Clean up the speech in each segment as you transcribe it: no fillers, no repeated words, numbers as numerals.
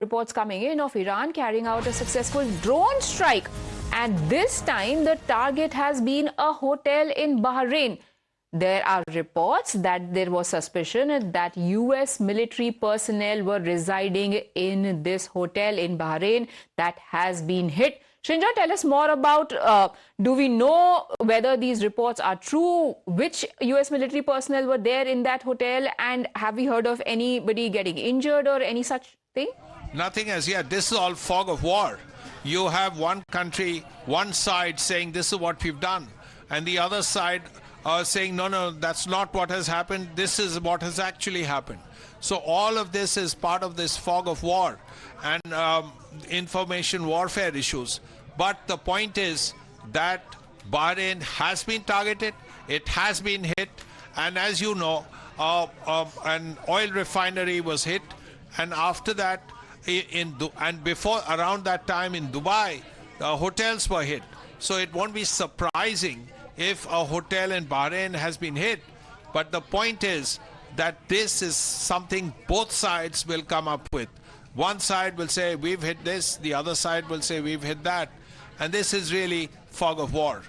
reports coming in of Iran carrying out a successful drone strike. And this time, the target has been a hotel in Bahrain. There are reports that there was suspicion that US military personnel were residing in this hotel in Bahrain that has been hit. Shinja, tell us more about, do we know whether these reports are true? Which US military personnel were there in that hotel? And have we heard of anybody getting injured or any such thing? Nothing as yet. This is all fog of war. You have one country, one side saying this is what we've done, and the other side saying, no, that's not what has happened. This is what has actually happened. So all of this is part of this fog of war and information warfare issues. But the point is that Bahrain has been targeted, it has been hit, and as you know, an oil refinery was hit, and after that, before around that time in Dubai, hotels were hit. So it won't be surprising if a hotel in Bahrain has been hit. But the point is that this is something both sides will come up with. One side will say, we've hit this, the other side will say, we've hit that. And this is really fog of war.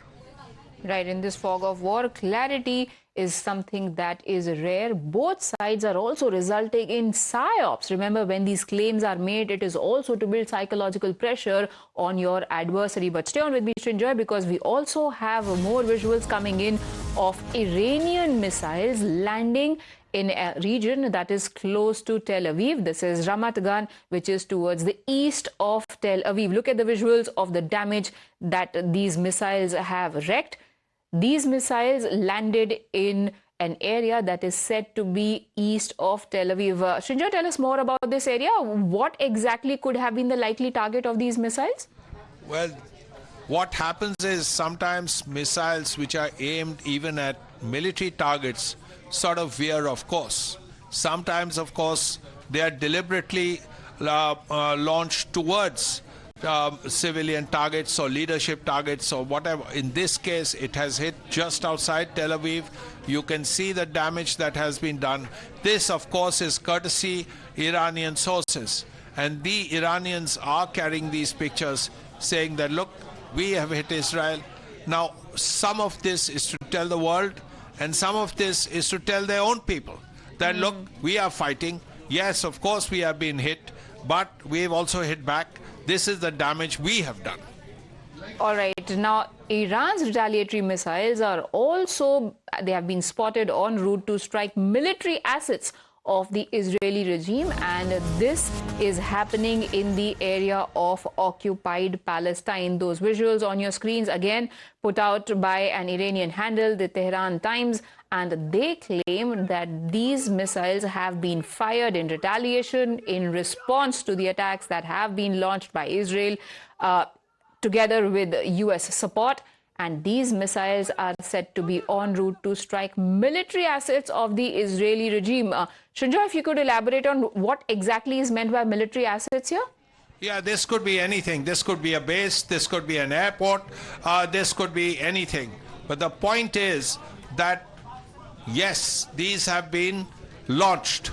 Right, in this fog of war, clarity is something that is rare. Both sides are also resulting in psyops. Remember, when these claims are made, it is also to build psychological pressure on your adversary. But stay on with me, Srinjoy, because we also have more visuals coming in of Iranian missiles landing in a region that is close to Tel Aviv. This is Ramat Gan, which is towards the east of Tel Aviv. Look at the visuals of the damage that these missiles have wreaked. These missiles landed in an area that is said to be east of Tel Aviv. Srinjoy, tell us more about this area. What exactly could have been the likely target of these missiles? Well, what happens is sometimes missiles which are aimed even at military targets sort of veer off course. Sometimes, of course, they are deliberately launched towards civilian targets or leadership targets or whatever. In this case, it has hit just outside Tel Aviv. You can see the damage that has been done. This, of course, is courtesy Iranian sources. And the Iranians are carrying these pictures saying that, look, we have hit Israel. Now, some of this is to tell the world, and some of this is to tell their own people that, look, we are fighting. Yes, of course, we have been hit, but we've also hit back. This is the damage we have done. All right. Now, Iran's retaliatory missiles are also, they have been spotted en route to strike military assets of the Israeli regime, and this is happening in the area of occupied Palestine. Those visuals on your screens, again, put out by an Iranian handle, the Tehran Times, and they claim that these missiles have been fired in retaliation in response to the attacks that have been launched by Israel together with US support. And these missiles are said to be en route to strike military assets of the Israeli regime. Shinja, if you could elaborate on what exactly is meant by military assets here? Yeah, this could be anything. This could be a base, this could be an airport, this could be anything. But the point is that, yes, these have been launched.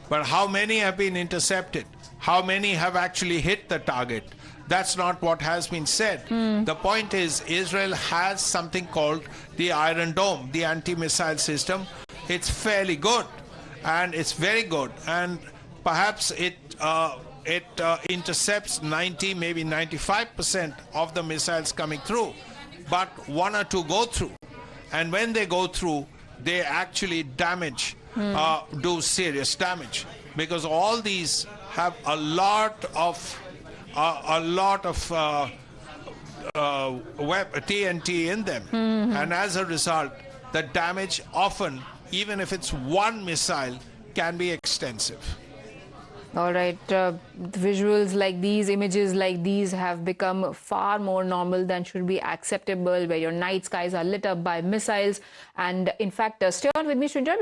But how many have been intercepted? How many have actually hit the target? That's not what has been said. The point is, Israel has something called the Iron Dome, the anti-missile system. It's fairly good, and it's very good. And perhaps it intercepts 90, maybe 95% of the missiles coming through. But one or two go through. And when they go through, they actually damage, do serious damage. Because all these have a lot of TNT in them. And as a result, the damage often, even if it's one missile, can be extensive. All right. Visuals like these, images like these have become far more normal than should be acceptable, where your night skies are lit up by missiles. And in fact, stay on with me, Srinjoy.